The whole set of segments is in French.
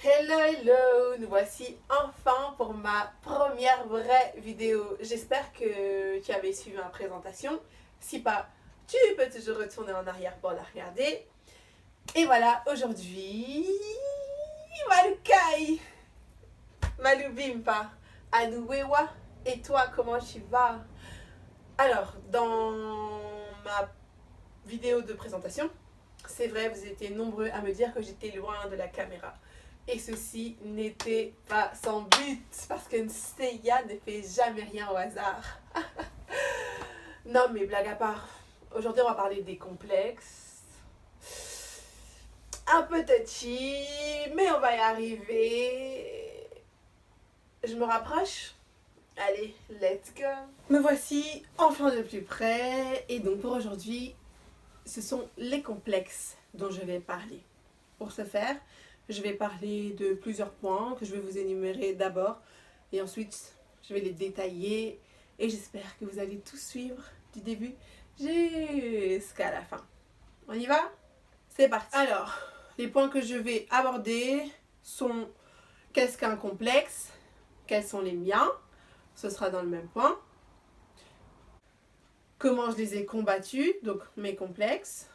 Hello, hello, nous voici enfin pour ma première vraie vidéo. J'espère que tu avais suivi ma présentation. Si pas, tu peux toujours retourner en arrière pour la regarder. Et voilà, aujourd'hui, Malukai, Malubimpa, Anuwewa. Et toi, comment tu vas? Alors, dans ma vidéo de présentation, c'est vrai, vous étiez nombreux à me dire que j'étais loin de la caméra. Et ceci n'était pas sans but, parce que Seiya ne fait jamais rien au hasard. Non, mais blague à part, aujourd'hui on va parler des complexes. Un peu touchy, mais on va y arriver. Je me rapproche. Allez, let's go. Me voici enfin de plus près. Et donc pour aujourd'hui, ce sont les complexes dont je vais parler. Pour ce faire, je vais parler de plusieurs points que je vais vous énumérer d'abord et ensuite je vais les détailler et j'espère que vous allez tout suivre du début jusqu'à la fin. On y va? C'est parti. Alors, les points que je vais aborder sont qu'est-ce qu'un complexe, quels sont les miens, ce sera dans le même point. Comment je les ai combattus, donc mes complexes.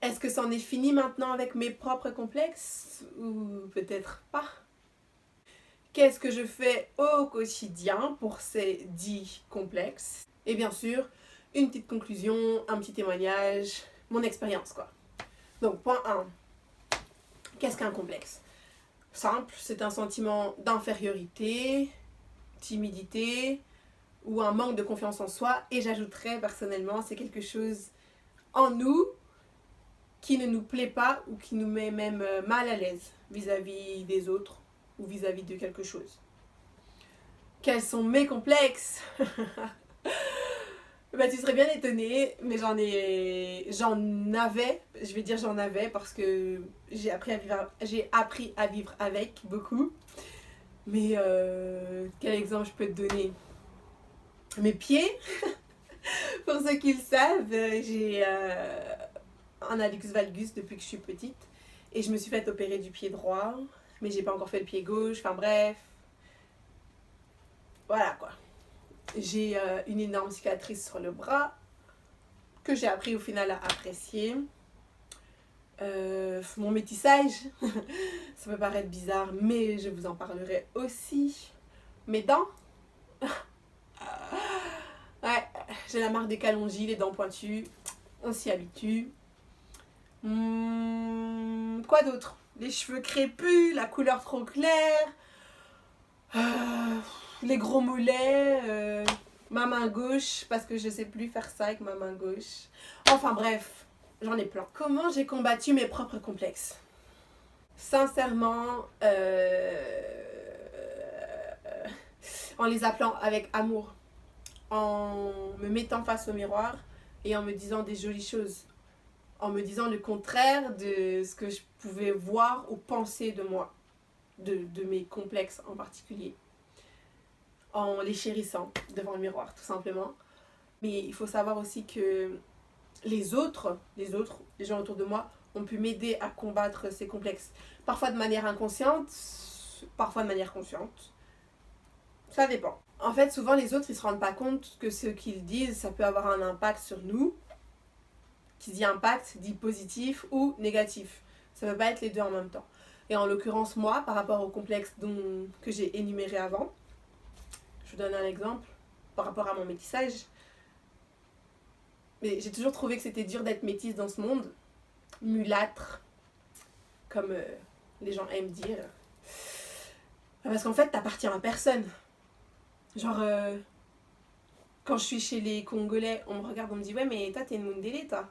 Est-ce que c'en est fini maintenant avec mes propres complexes ou peut-être pas? Qu'est-ce que je fais au quotidien pour ces 10 complexes? Et bien sûr, une petite conclusion, un petit témoignage, mon expérience quoi. Donc point 1. Qu'est-ce qu'un complexe? Simple, c'est un sentiment d'infériorité, timidité ou un manque de confiance en soi. Et j'ajouterais personnellement, c'est quelque chose en nous qui ne nous plaît pas ou qui nous met même mal à l'aise vis-à-vis des autres ou vis-à-vis de quelque chose. Quels sont mes complexes? Bah, tu serais bien étonné, mais j'en avais, je vais dire j'en avais parce que j'ai appris à vivre avec beaucoup. Mais quel exemple je peux te donner? Mes pieds, pour ceux qui le savent, j'ai un hallux valgus depuis que je suis petite et je me suis fait opérer du pied droit, mais j'ai pas encore fait le pied gauche, enfin bref. Voilà quoi. J'ai une énorme cicatrice sur le bras que j'ai appris au final à apprécier. Mon métissage, ça peut paraître bizarre, mais je vous en parlerai aussi. Mes dents, ouais, j'ai la marque des calongies, les dents pointues, on s'y habitue. Quoi d'autre? Les cheveux crépus, la couleur trop claire, les gros mollets, ma main gauche, parce que je sais plus faire ça avec ma main gauche. Enfin bref, j'en ai plein. Comment j'ai combattu mes propres complexes? Sincèrement, en les appelant avec amour, en me mettant face au miroir et en me disant des jolies choses, en me disant le contraire de ce que je pouvais voir ou penser de moi, de mes complexes en particulier, en les chérissant devant le miroir tout simplement. Mais il faut savoir aussi que les gens autour de moi ont pu m'aider à combattre ces complexes, parfois de manière inconsciente, parfois de manière consciente, ça dépend. En fait, souvent les autres ils se rendent pas compte que ce qu'ils disent ça peut avoir un impact sur nous. Qui dit impact dit positif ou négatif. Ça ne peut pas être les deux en même temps. Et en l'occurrence, moi, par rapport au complexe que j'ai énuméré avant, je vous donne un exemple par rapport à mon métissage. Mais j'ai toujours trouvé que c'était dur d'être métisse dans ce monde, mulâtre, comme les gens aiment dire. Parce qu'en fait, t'appartiens à personne. Genre, quand je suis chez les Congolais, on me regarde, on me dit « Ouais, mais toi, t'es une Mundélé, toi ?»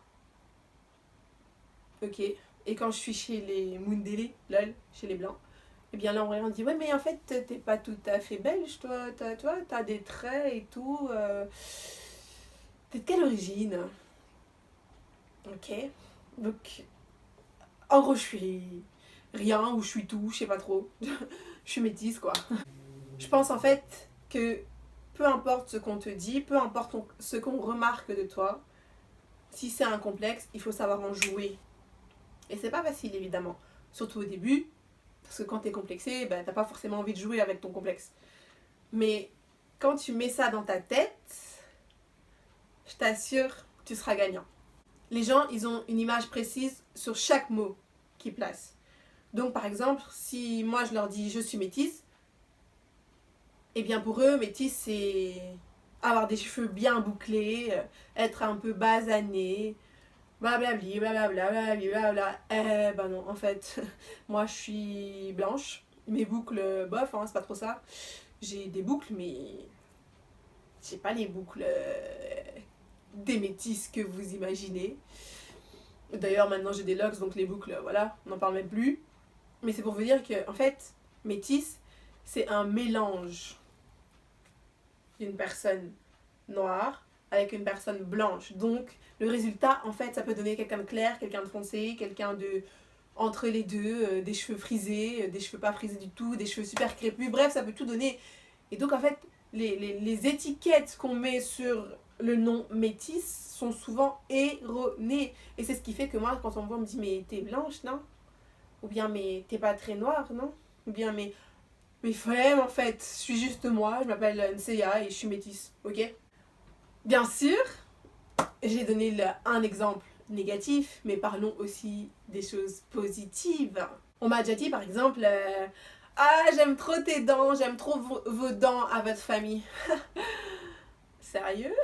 Ok. Et quand je suis chez les Mundélé, lol, chez les Blancs, et bien là on me dit « Ouais, mais en fait, t'es pas tout à fait belge, toi, t'as des traits et tout. T'es de quelle origine ?» Ok. Donc, en gros, je suis rien ou je suis tout, je sais pas trop. Je suis métisse, quoi. Je pense en fait que peu importe ce qu'on te dit, peu importe ce qu'on remarque de toi, si c'est un complexe, il faut savoir en jouer. Et c'est pas facile, évidemment. Surtout au début, Parce que quand t'es complexé, ben, t'as pas forcément envie de jouer avec ton complexe. Mais quand tu mets ça dans ta tête, je t'assure, tu seras gagnant. Les gens, ils ont une image précise sur chaque mot qu'ils placent. Donc, par exemple, si moi je leur dis je suis métisse, eh bien pour eux, métisse, c'est avoir des cheveux bien bouclés, être un peu basané, blablabli, blablabla, blablabla. Eh ben non, en fait, moi je suis blanche, mes boucles, bof, hein, c'est pas trop ça. J'ai des boucles, mais j'ai pas les boucles des métisses que vous imaginez. D'ailleurs, maintenant j'ai des locks, donc les boucles, voilà, on n'en parle même plus. Mais c'est pour vous dire que, en fait, métisse, c'est un mélange d'une personne noire avec une personne blanche. Donc, le résultat, en fait, ça peut donner quelqu'un de clair, quelqu'un de foncé, quelqu'un de entre les deux, des cheveux frisés, des cheveux pas frisés du tout, des cheveux super crépus. Bref, ça peut tout donner. Et donc, en fait, les étiquettes qu'on met sur le nom métisse sont souvent erronées. Et c'est ce qui fait que moi, quand on me voit, on me dit mais t'es blanche, non? Ou bien mais t'es pas très noire, non? Ou bien mais flemme en fait, je suis juste moi, je m'appelle Nseya et je suis métisse, ok? Bien sûr, j'ai donné un exemple négatif, mais parlons aussi des choses positives. On m'a déjà dit par exemple, ah j'aime trop tes dents, j'aime trop vos dents à votre famille. Sérieux?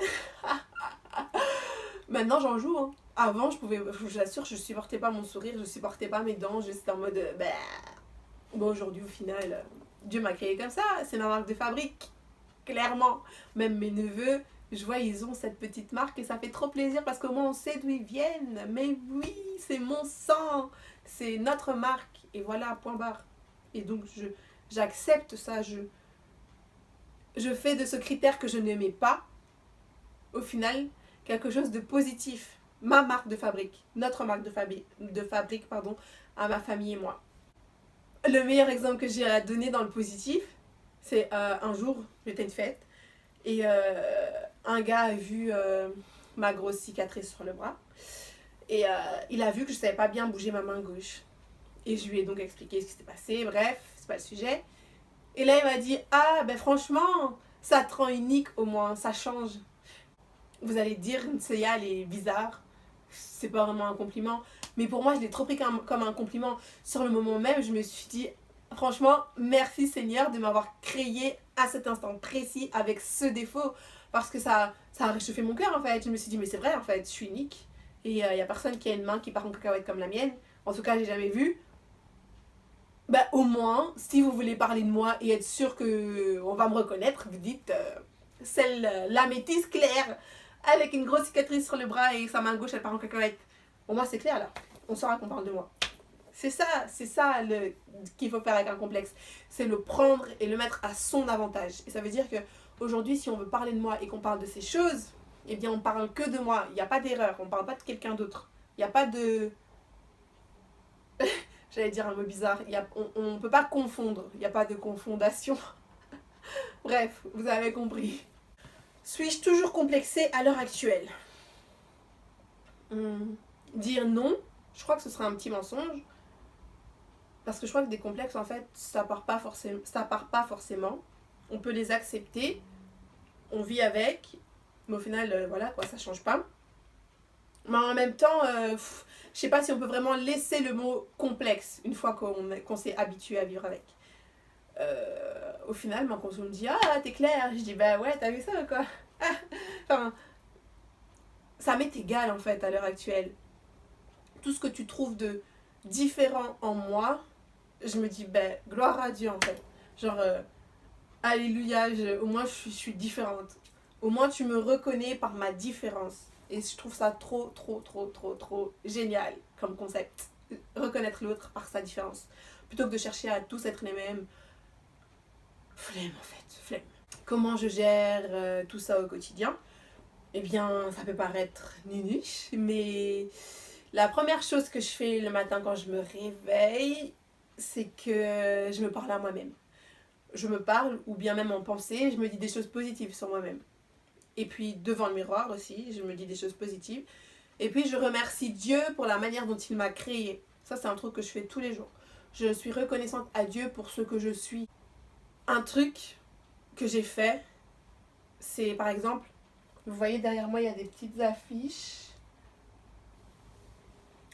Maintenant j'en joue, hein. Avant je pouvais, je vous assure, je supportais pas mon sourire, je supportais pas mes dents, j'étais en mode, bah... Bon aujourd'hui au final, Dieu m'a créé comme ça, c'est ma marque de fabrique. Clairement, même mes neveux, je vois, ils ont cette petite marque et ça fait trop plaisir parce qu'au moins on sait d'où ils viennent. Mais oui, c'est mon sang, c'est notre marque. Et voilà, point barre. Et donc, j'accepte ça. Je fais de ce critère que je n'aimais pas, au final, quelque chose de positif. Ma marque de fabrique, notre marque de fabrique, pardon, à ma famille et moi. Le meilleur exemple que j'ai à donner dans le positif, c'est un jour, j'étais à une fête. Et un gars a vu ma grosse cicatrice sur le bras. Et il a vu que je ne savais pas bien bouger ma main gauche. Et je lui ai donc expliqué ce qui s'était passé. Bref, c'est pas le sujet. Et là, il m'a dit ah, ben franchement, ça te rend unique au moins, ça change. Vous allez dire, Nseya, elle est bizarre. C'est pas vraiment un compliment. Mais pour moi, je l'ai trop pris comme un compliment. Sur le moment même, je me suis dit franchement, merci Seigneur de m'avoir créé à cet instant précis avec ce défaut. Parce que ça a réchauffé mon cœur en fait. Je me suis dit, mais c'est vrai en fait, je suis unique. Et il n'y a personne qui a une main qui part en cacahuète comme la mienne. En tout cas, j'ai jamais vu. Bah, au moins, si vous voulez parler de moi et être sûr qu'on va me reconnaître, vous dites la métisse claire avec une grosse cicatrice sur le bras et sa main gauche elle part en cacahuète. Au moins, c'est clair là. On saura qu'on parle de moi. C'est ça qu'il faut faire avec un complexe. C'est le prendre et le mettre à son avantage. Et ça veut dire que aujourd'hui, si on veut parler de moi et qu'on parle de ces choses, eh bien, on parle que de moi. Il n'y a pas d'erreur. On ne parle pas de quelqu'un d'autre. Il n'y a pas de... J'allais dire un mot bizarre. On ne peut pas confondre. Il n'y a pas de confondation. Bref, vous avez compris. Suis-je toujours complexée à l'heure actuelle? Dire non, je crois que ce serait un petit mensonge. Parce que je crois que des complexes, en fait, ça part pas forcément. On peut les accepter, on vit avec, mais au final, voilà, quoi, ça change pas. Mais en même temps, je sais pas si on peut vraiment laisser le mot complexe une fois qu'on s'est habitué à vivre avec. Au final, quand on me dit ah, t'es clair, je dis bah ouais, t'as vu ça quoi. Enfin, ça m'est égal en fait à l'heure actuelle. Tout ce que tu trouves de différent en moi, je me dis, ben, gloire à Dieu en fait. Genre, alléluia, au moins je suis différente. Au moins tu me reconnais par ma différence. Et je trouve ça trop génial comme concept. Reconnaître l'autre par sa différence. Plutôt que de chercher à tous être les mêmes. Flemme en fait, flemme. Comment je gère tout ça au quotidien? Eh bien, ça peut paraître nunuche, mais la première chose que je fais le matin quand je me réveille, c'est que je me parle à moi-même. Je me parle, ou bien même en pensée, je me dis des choses positives sur moi-même. Et puis devant le miroir aussi, je me dis des choses positives. Et puis je remercie Dieu pour la manière dont il m'a créée. Ça, c'est un truc que je fais tous les jours. Je suis reconnaissante à Dieu pour ce que je suis. Un truc que j'ai fait, c'est par exemple, vous voyez derrière moi, il y a des petites affiches.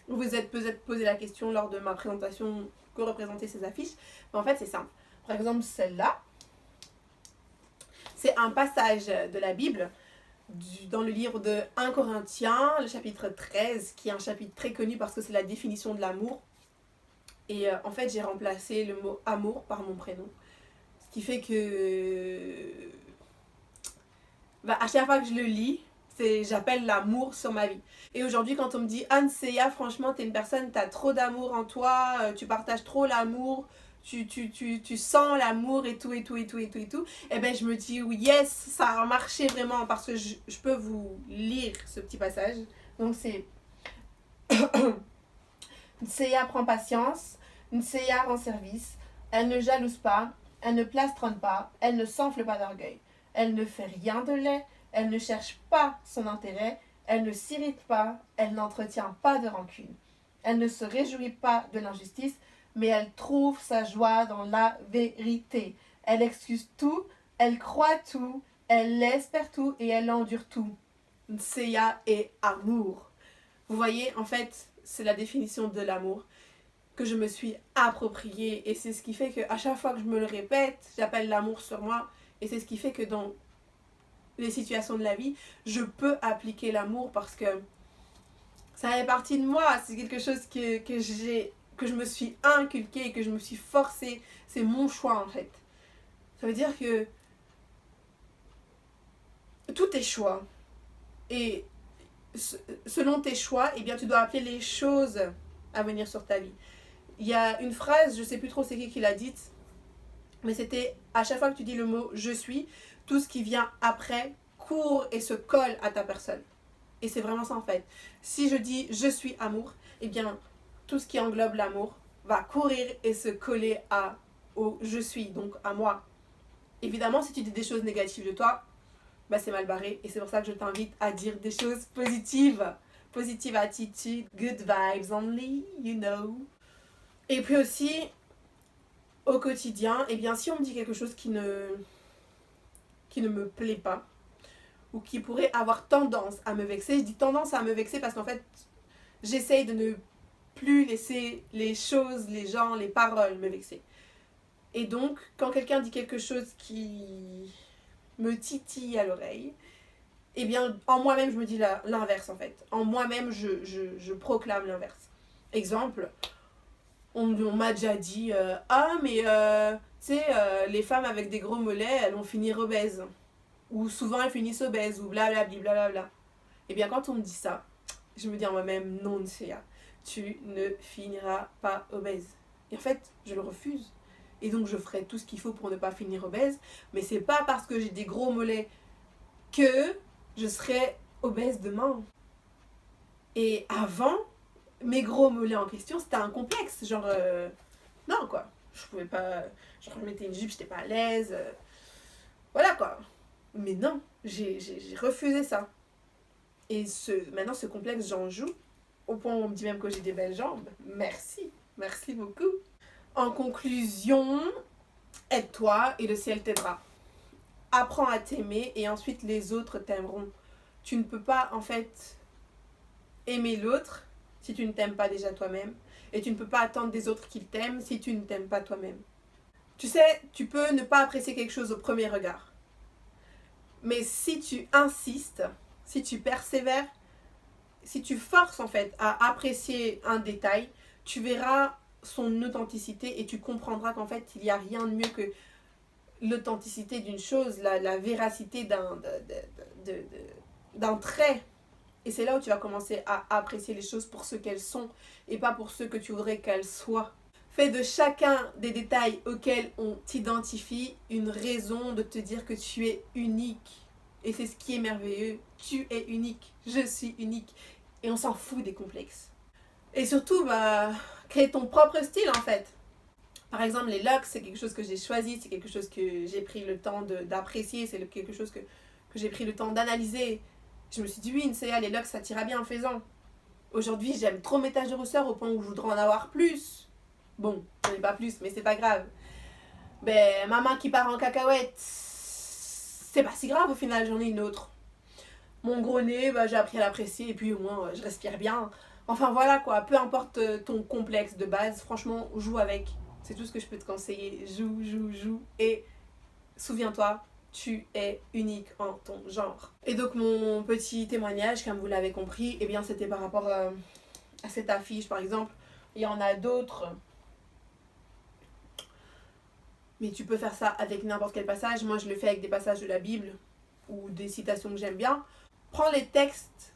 Vous vous êtes peut-être posé la question lors de ma présentation, que représentaient ces affiches. Mais en fait, c'est simple. Par exemple, celle-là, c'est un passage de la Bible dans le livre de 1 Corinthiens, le chapitre 13, qui est un chapitre très connu parce que c'est la définition de l'amour. Et en fait, j'ai remplacé le mot amour par mon prénom. Ce qui fait que à chaque fois que je le lis, j'appelle l'amour sur ma vie. Et aujourd'hui, quand on me dit Anne-Seya, franchement, t'es une personne, t'as trop d'amour en toi, tu partages trop l'amour, tu sens l'amour et tout, et tout, et tout, et tout, et tout, et ben je me dis oui, yes, ça a marché vraiment parce que je peux vous lire ce petit passage. Donc c'est Nseya prend patience, Nseya rend service, elle ne jalouse pas, elle ne plastronne pas, elle ne s'enfle pas d'orgueil, elle ne fait rien de laid, elle ne cherche pas son intérêt, elle ne s'irrite pas, elle n'entretient pas de rancune. Elle ne se réjouit pas de l'injustice, mais elle trouve sa joie dans la vérité. Elle excuse tout, elle croit tout, elle espère tout et elle endure tout. Nseya est amour. Vous voyez, en fait, c'est la définition de l'amour que je me suis appropriée. Et c'est ce qui fait qu'à chaque fois que je me le répète, j'appelle l'amour sur moi. Et c'est ce qui fait que dans les situations de la vie, je peux appliquer l'amour parce que ça fait partie de moi. C'est quelque chose que je me suis inculqué, que je me suis forcée. C'est mon choix en fait. Ça veut dire que tout est choix. Et selon tes choix, eh bien, tu dois appeler les choses à venir sur ta vie. Il y a une phrase, je ne sais plus trop c'est qui l'a dite, mais c'était à chaque fois que tu dis le mot je suis, tout ce qui vient après court et se colle à ta personne. Et c'est vraiment ça en fait. Si je dis je suis amour, eh bien tout ce qui englobe l'amour va courir et se coller au je suis, donc à moi. Évidemment, si tu dis des choses négatives de toi, bah c'est mal barré. Et c'est pour ça que je t'invite à dire des choses positives. Positive attitude, good vibes only, you know. Et puis aussi, au quotidien, eh bien si on me dit quelque chose qui ne me plaît pas, ou qui pourrait avoir tendance à me vexer, je dis tendance à me vexer parce qu'en fait, j'essaye de ne plus laisser les choses, les gens, les paroles me vexer. Et donc, quand quelqu'un dit quelque chose qui me titille à l'oreille, eh bien, en moi-même, je me dis l'inverse en fait. En moi-même, je proclame l'inverse. Exemple, on m'a déjà dit ah, mais tu sais, les femmes avec des gros mollets, elles vont finir obèses. Ou souvent, elles finissent obèses, ou blablabla, blablabla. Eh bien, quand on me dit ça, je me dis en moi-même non, Ncia, tu ne finiras pas obèse. Et en fait, je le refuse. Et donc, je ferai tout ce qu'il faut pour ne pas finir obèse. Mais c'est pas parce que j'ai des gros mollets que je serai obèse demain. Et avant, mes gros mollets en question, c'était un complexe. Genre, non quoi. Je pouvais pas. Je remettais une jupe, j'étais pas à l'aise. Voilà quoi. Mais non, j'ai refusé ça. Et maintenant, ce complexe, j'en joue. Au point où on me dit même que j'ai des belles jambes. Merci. Merci beaucoup. En conclusion, aide-toi et le ciel t'aidera. Apprends à t'aimer et ensuite les autres t'aimeront. Tu ne peux pas en fait aimer l'autre si tu ne t'aimes pas déjà toi-même. Et tu ne peux pas attendre des autres qu'ils t'aiment si tu ne t'aimes pas toi-même. Tu sais, tu peux ne pas apprécier quelque chose au premier regard. Mais si tu insistes, si tu persévères, si tu forces en fait à apprécier un détail, tu verras son authenticité et tu comprendras qu'en fait il n'y a rien de mieux que l'authenticité d'une chose, la véracité d'un trait. Et c'est là où tu vas commencer à apprécier les choses pour ce qu'elles sont et pas pour ce que tu voudrais qu'elles soient. Fais de chacun des détails auxquels on t'identifie une raison de te dire que tu es unique. Et c'est ce qui est merveilleux. Tu es unique. Je suis unique. Et on s'en fout des complexes. Et surtout, crée ton propre style en fait. Par exemple, les locks, c'est quelque chose que j'ai choisi, c'est quelque chose que j'ai pris le temps d'apprécier, c'est quelque chose que j'ai pris le temps d'analyser. Je me suis dit, oui, Nseya, les locks, ça t'ira bien en faisant. Aujourd'hui, j'aime trop mes taches de rousseur au point où je voudrais en avoir plus. Bon, j'en ai pas plus, mais c'est pas grave. Ben, maman qui part en cacahuète, c'est pas si grave au final, j'en ai une autre. Mon gros nez, bah, j'ai appris à l'apprécier et puis au moins je respire bien. Enfin voilà quoi, peu importe ton complexe de base, franchement, joue avec. C'est tout ce que je peux te conseiller. Joue, joue, joue. Et souviens-toi, tu es unique en ton genre. Et donc mon petit témoignage, comme vous l'avez compris, eh bien c'était par rapport à cette affiche par exemple. Il y en a d'autres. Mais tu peux faire ça avec n'importe quel passage. Moi je le fais avec des passages de la Bible ou des citations que j'aime bien. Prends les textes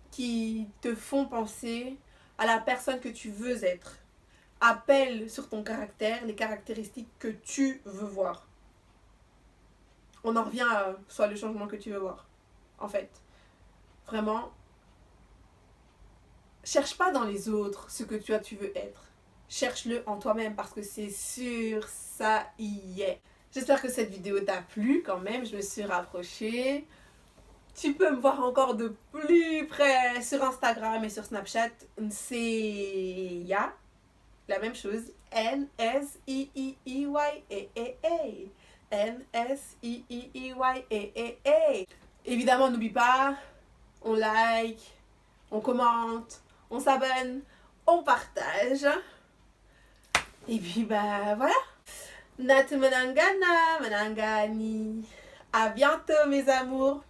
qui te font penser à la personne que tu veux être. Appelle sur ton caractère les caractéristiques que tu veux voir. On en revient à soit le changement que tu veux voir. En fait, vraiment, cherche pas dans les autres ce que tu veux être. Cherche-le en toi-même parce que c'est sûr, ça y est. J'espère que cette vidéo t'a plu quand même. Je me suis rapprochée. Tu peux me voir encore de plus près sur Instagram et sur Snapchat. C'est ya, la même chose. N-S-I-I-E-Y-A-A-A. N-S-I-I-E-Y-A-A-A. Évidemment, n'oublie pas, on like, on commente, on s'abonne, on partage. Et puis bah voilà. Nat Manangana, Manangani. À bientôt mes amours.